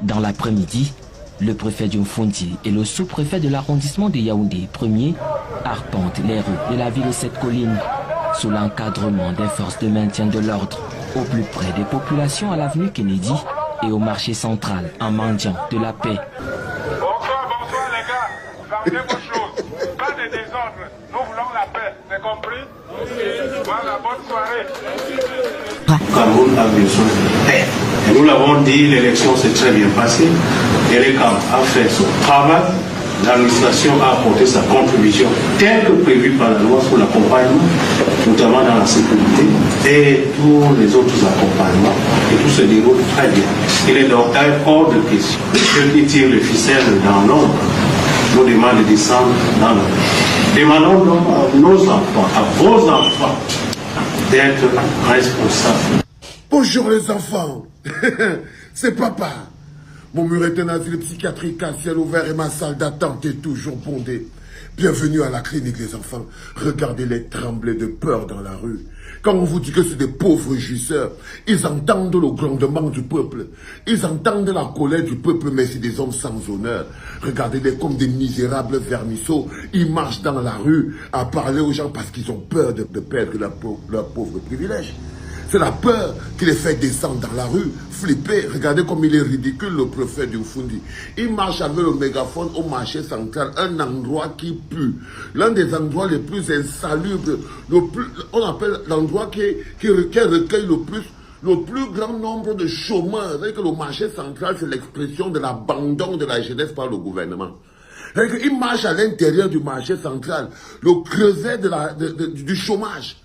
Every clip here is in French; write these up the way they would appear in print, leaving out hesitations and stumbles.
Dans l'après-midi, le préfet du Mfundi et le sous-préfet de l'arrondissement de Yaoundé 1er arpentent les rues de la ville de cette colline sous l'encadrement des forces de maintien de l'ordre, au plus près des populations à l'avenue Kennedy et au marché central en mendiant de la paix. Bonsoir les gars, gardez vos choses, pas de désordre, nous voulons la paix, c'est compris? Voilà, bonne soirée. Cameroun a besoin de paix. Et nous l'avons dit, l'élection s'est très bien passée. Elecam a fait son travail. L'administration a apporté sa contribution telle que prévue par la loi sur l'accompagnement, notamment dans la sécurité et tous les autres accompagnements. Et tout se déroule très bien. Il est donc hors de question. Ceux qui tirent les ficelles dans l'ombre nous demandent de descendre dans l'ombre. Demandons donc à nos enfants, à vos enfants, d'être responsables. Bonjour les enfants, c'est papa. Mon mur est un asile psychiatrique à ciel ouvert et ma salle d'attente est toujours bondée. Bienvenue à la clinique les enfants. Regardez-les trembler de peur dans la rue. Quand on vous dit que c'est des pauvres jouisseurs, ils entendent le grondement du peuple. Ils entendent la colère du peuple, mais c'est des hommes sans honneur. Regardez-les comme des misérables vermisseaux. Ils marchent dans la rue à parler aux gens parce qu'ils ont peur de perdre leur pauvre privilège. C'est la peur qui les fait descendre dans la rue, flipper. Regardez comme il est ridicule, le préfet du Mfundi. Il marche avec le mégaphone au marché central, un endroit qui pue. L'un des endroits les plus insalubres, on appelle l'endroit qui recueille le plus grand nombre de chômeurs. C'est-à-dire que le marché central, c'est l'expression de l'abandon de la jeunesse par le gouvernement. Il marche à l'intérieur du marché central, le creuset du chômage.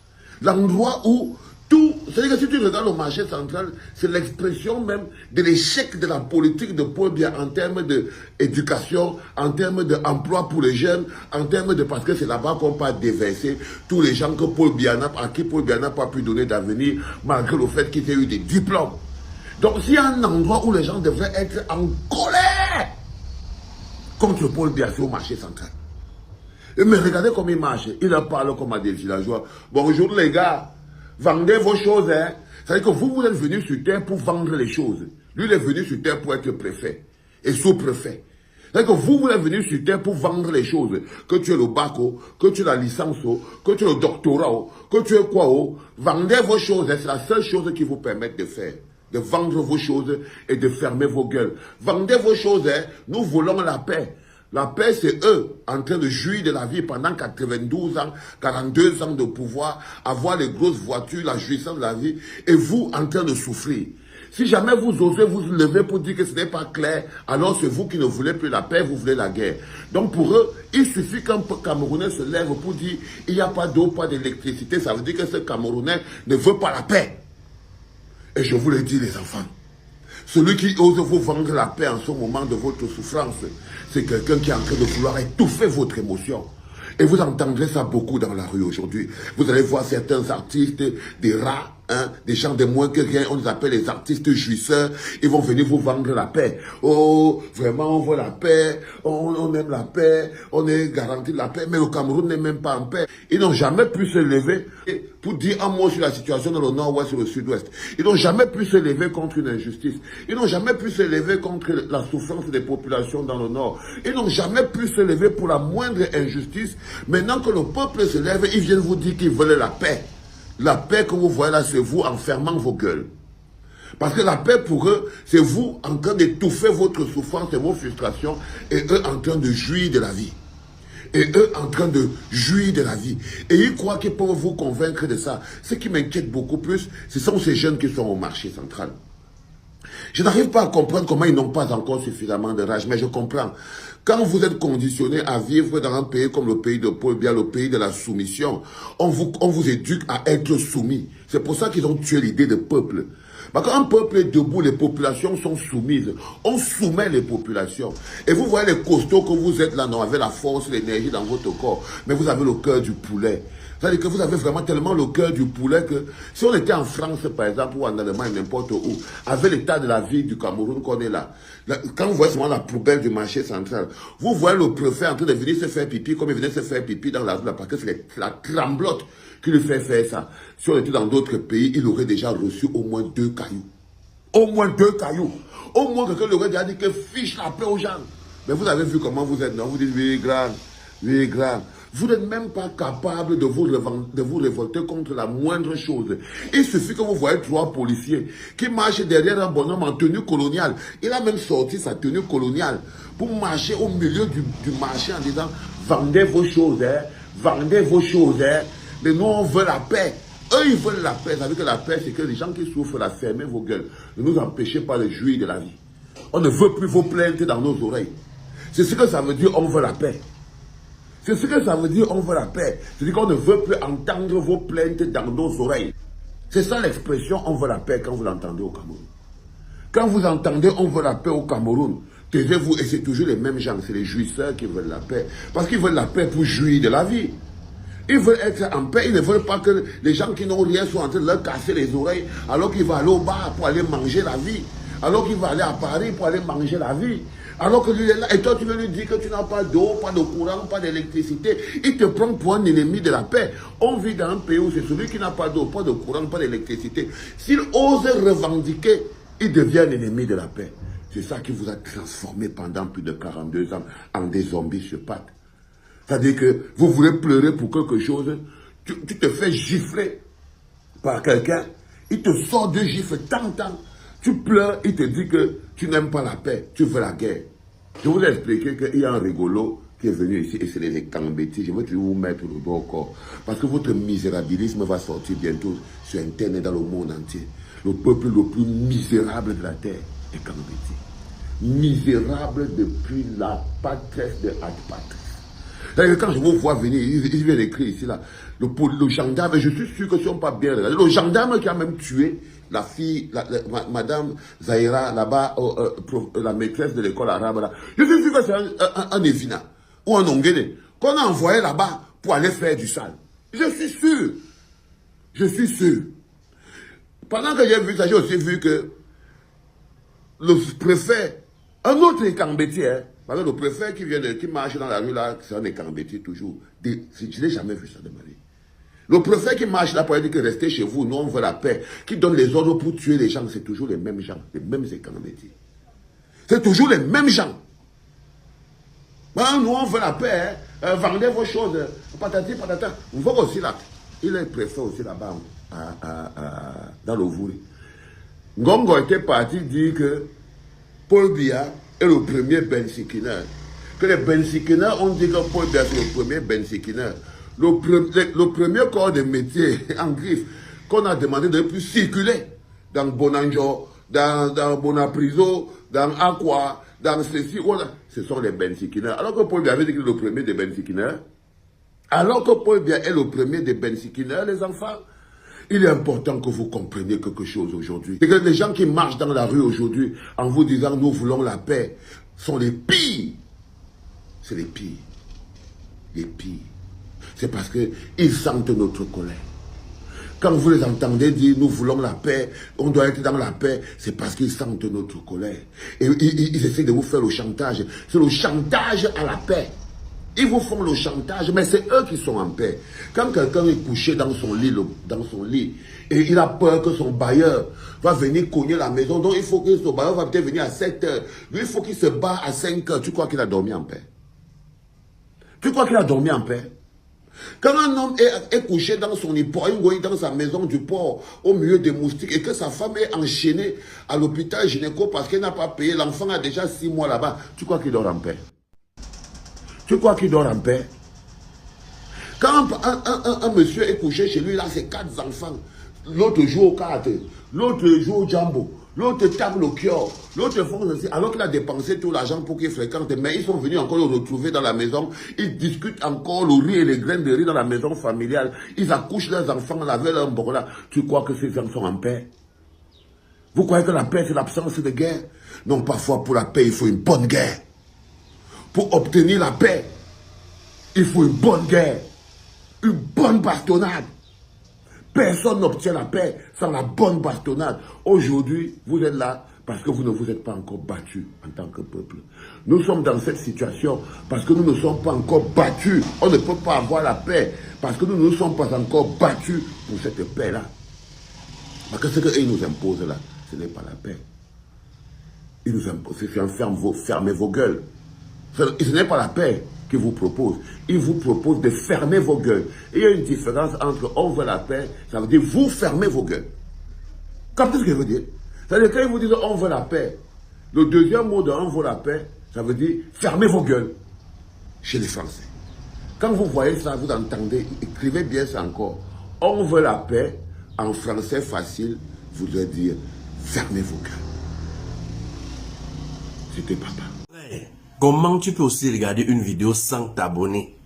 L'endroit où tout, c'est-à-dire que si tu regardes le marché central, c'est l'expression même de l'échec de la politique de Paul Biya en termes d'éducation, en termes d'emploi pour les jeunes, en termes de, parce que c'est là-bas qu'on peut déverser tous les gens à qui Paul Biya n'a pas pu donner d'avenir, malgré le fait qu'ils aient eu des diplômes. Donc s'il y a un endroit où les gens devraient être en colère contre Paul Biya, c'est au marché central. Mais regardez comment il marche, il en parle comme à des villageois. Bonjour les gars. Vendez vos choses, hein. C'est-à-dire que vous êtes venus sur terre pour vendre les choses. Lui, il est venu sur terre pour être préfet et sous-préfet. C'est-à-dire que vous êtes venus sur terre pour vendre les choses. Que tu aies le bac, que tu aies la licence, que tu aies le doctorat, que tu aies quoi. Vendez vos choses, hein. C'est la seule chose qui vous permet de faire. De vendre vos choses et de fermer vos gueules. Vendez vos choses, hein. Nous voulons la paix. La paix, c'est eux, en train de jouir de la vie pendant 92 ans, 42 ans de pouvoir, avoir les grosses voitures, la jouissance de la vie, et vous, en train de souffrir. Si jamais vous osez vous lever pour dire que ce n'est pas clair, alors c'est vous qui ne voulez plus la paix, vous voulez la guerre. Donc pour eux, il suffit qu'un Camerounais se lève pour dire il n'y a pas d'eau, pas d'électricité, ça veut dire que ce Camerounais ne veut pas la paix. Et je vous le dis les enfants. Celui qui ose vous vendre la paix en ce moment de votre souffrance, c'est quelqu'un qui est en train de vouloir étouffer votre émotion. Et vous entendrez ça beaucoup dans la rue aujourd'hui. Vous allez voir certains artistes, des rats, hein, des gens de moins que rien, on les appelle les artistes jouisseurs, ils vont venir vous vendre la paix. Oh, vraiment, on veut la paix, on aime la paix, on est garanti de la paix, mais le Cameroun n'est même pas en paix. Ils n'ont jamais pu se lever pour dire un mot sur la situation dans le nord-ouest et le sud-ouest. Ils n'ont jamais pu se lever contre une injustice. Ils n'ont jamais pu se lever contre la souffrance des populations dans le nord. Ils n'ont jamais pu se lever pour la moindre injustice. Maintenant que le peuple se lève, ils viennent vous dire qu'ils veulent la paix. La paix que vous voyez là, c'est vous en fermant vos gueules. Parce que la paix pour eux, c'est vous en train d'étouffer votre souffrance et vos frustrations, et eux en train de jouir de la vie. Et eux en train de jouir de la vie. Et ils croient qu'ils peuvent vous convaincre de ça. Ce qui m'inquiète beaucoup plus, ce sont ces jeunes qui sont au marché central. Je n'arrive pas à comprendre comment ils n'ont pas encore suffisamment de rage, mais je comprends. Quand vous êtes conditionné à vivre dans un pays comme le pays de Paul Biya, le pays de la soumission, on vous éduque à être soumis. C'est pour ça qu'ils ont tué l'idée de peuple. Parce qu'un peuple est debout, les populations sont soumises. On soumet les populations. Et vous voyez les costauds que vous êtes là, non, avec la force, l'énergie dans votre corps, mais vous avez le cœur du poulet. C'est-à-dire que vous avez vraiment tellement le cœur du poulet que si on était en France, par exemple, ou en Allemagne, n'importe où, avec l'état de la vie du Cameroun qu'on est là, quand vous voyez seulement la poubelle du marché central, vous voyez le préfet en train de venir se faire pipi comme il venait se faire pipi dans la rue, parce que c'est la tremblote qui lui fait faire ça. Si on était dans d'autres pays, il aurait déjà reçu au moins 2 cailloux. Au moins 2 cailloux. Au moins quelqu'un aurait déjà dit que fiche la paix aux gens. Mais vous avez vu comment vous êtes, non? Vous dites, oui, grand, oui, grand. Vous n'êtes même pas capable de vous révolter contre la moindre chose. Il suffit que vous voyez 3 policiers qui marchent derrière un bonhomme en tenue coloniale. Il a même sorti sa tenue coloniale pour marcher au milieu du marché en disant « Vendez vos choses, hein, vendez vos choses, hein. Mais nous, on veut la paix. » Eux, ils veulent la paix. Vous savez que la paix, c'est que les gens qui souffrent, la fermez vos gueules. Ne nous empêchez pas de jouir de la vie. On ne veut plus vos plaintes dans nos oreilles. C'est ce que ça veut dire, on veut la paix. C'est ce que ça veut dire, on veut la paix. C'est-à-dire qu'on ne veut plus entendre vos plaintes dans nos oreilles. C'est ça l'expression, on veut la paix, quand vous l'entendez au Cameroun. Quand vous entendez, on veut la paix au Cameroun, taisez-vous, et c'est toujours les mêmes gens, c'est les jouisseurs qui veulent la paix. Parce qu'ils veulent la paix pour jouir de la vie. Ils veulent être en paix, ils ne veulent pas que les gens qui n'ont rien soient en train de leur casser les oreilles, alors qu'ils vont aller au bar pour aller manger la vie. Alors qu'il va aller à Paris pour aller manger la vie. Alors que lui est là, et toi tu veux lui dire que tu n'as pas d'eau, pas de courant, pas d'électricité. Il te prend pour un ennemi de la paix. On vit dans un pays où c'est celui qui n'a pas d'eau, pas de courant, pas d'électricité. S'il ose revendiquer, il devient un ennemi de la paix. C'est ça qui vous a transformé pendant plus de 42 ans en des zombies sur pattes. C'est-à-dire que vous voulez pleurer pour quelque chose, tu te fais gifler par quelqu'un, il te sort deux gifles tant. Tu pleures, il te dit que tu n'aimes pas la paix, tu veux la guerre. Je vous ai expliqué qu'il y a un rigolo qui est venu ici, et c'est les Kambeti. Je veux vous mettre le doigt au corps. Parce que votre misérabilisme va sortir bientôt sur Internet dans le monde entier. Le peuple le plus misérable de la terre est Kambeti. Misérable depuis la patresse de Adpatris. Quand je vous vois venir, il vient d'écrire ici, là, le gendarme, et je suis sûr que ce ne sont pas bien regardés. Le gendarme qui a même tué la fille, Madame Zahira, là-bas, la maîtresse de l'école arabe, là. Je suis sûr que c'est un Évina ou un Ongene qu'on a envoyé là-bas pour aller faire du sale. Je suis sûr. Je suis sûr. Pendant que j'ai vu ça, j'ai aussi vu que le préfet, un autre Kambeti, hein, parce que le préfet qui marche dans la rue là, c'est un Kambeti toujours. Je n'ai jamais vu ça de ma vie. Le préfet qui marche là pour dire que restez chez vous, nous on veut la paix, qui donne les ordres pour tuer les gens, c'est toujours les mêmes gens, les mêmes Kambeti. C'est toujours les mêmes gens. Ben, nous on veut la paix, hein, vendez vos choses, patati patata. On voit aussi là, il est préfet aussi là-bas, dans le Vouri. Ngongo était parti dire que Paul Biya est le premier bensikineur. Que les bensikineurs ont dit que Paul Biya c'est le premier bensikineur. Le premier corps de métier en griffe qu'on a demandé de ne plus circuler dans Bonanjo, dans Bonapriso, dans Aqua, dans ceci, ce sont les bensikineurs. Alors que Paul Biya avait dit qu'il est le premier des bensikineurs. Alors que Paul Biya est le premier des bensikineurs, les enfants. Il est important que vous compreniez quelque chose aujourd'hui. C'est que les gens qui marchent dans la rue aujourd'hui en vous disant nous voulons la paix sont les pires. C'est les pires. Les pires. C'est parce qu'ils sentent notre colère. Quand vous les entendez dire nous voulons la paix, on doit être dans la paix, c'est parce qu'ils sentent notre colère. Et ils essaient de vous faire le chantage. C'est le chantage à la paix. Ils vous font le chantage, mais c'est eux qui sont en paix. Quand quelqu'un est couché dans son lit, et il a peur que son bailleur va venir cogner la maison, donc il faut que son bailleur va peut-être venir à 7 heures. Lui, il faut qu'il se bat à 5 heures. Tu crois qu'il a dormi en paix? Tu crois qu'il a dormi en paix? Quand un homme est couché dans son hypoïngoï, dans sa maison du port, au milieu des moustiques, et que sa femme est enchaînée à l'hôpital gynéco parce qu'elle n'a pas payé, l'enfant a déjà 6 mois là-bas, tu crois qu'il dort en paix? Tu crois qu'il dort en paix? Quand un monsieur est couché chez lui, là, c'est 4 enfants. L'autre joue aux cartes, l'autre joue au jambo, l'autre tape le kior, l'autre font ceci, alors qu'il a dépensé tout l'argent pour qu'il fréquente. Mais ils sont venus encore le retrouver dans la maison. Ils discutent encore le riz et les graines de riz dans la maison familiale. Ils accouchent leurs enfants, lavent leur borla. Tu crois que ces gens sont en paix? Vous croyez que la paix, c'est l'absence de guerre? Non, parfois pour la paix, il faut une bonne guerre. Pour obtenir la paix, il faut une bonne guerre, une bonne bastonnade. Personne n'obtient la paix sans la bonne bastonnade. Aujourd'hui, vous êtes là parce que vous ne vous êtes pas encore battus en tant que peuple. Nous sommes dans cette situation parce que nous ne sommes pas encore battus. On ne peut pas avoir la paix parce que nous ne sommes pas encore battus pour cette paix-là. Parce que ce qu'ils nous imposent là, ce n'est pas la paix. Il nous impose, fermez vos gueules. Ce n'est pas la paix qu'il vous propose. Il vous propose de fermer vos gueules. Et il y a une différence entre on veut la paix, ça veut dire vous fermez vos gueules. Comprenez ce que je veux dire? C'est-à-dire quand ils vous disent on veut la paix, le deuxième mot de on veut la paix, ça veut dire fermez vos gueules chez les Français. Quand vous voyez ça, vous entendez, écrivez bien ça encore. On veut la paix, en français facile, voudrait dire fermez vos gueules. C'était papa. Comment tu peux aussi regarder une vidéo sans t'abonner?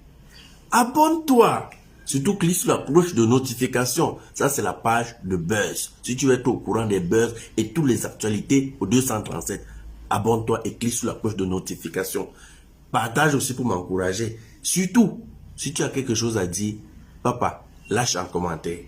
Abonne-toi! Surtout clique sur la cloche de notification. Ça, c'est la page de Buzz. Si tu veux être au courant des buzz et toutes les actualités au 237, abonne-toi et clique sur la cloche de notification. Partage aussi pour m'encourager. Surtout, si tu as quelque chose à dire, papa, lâche un commentaire.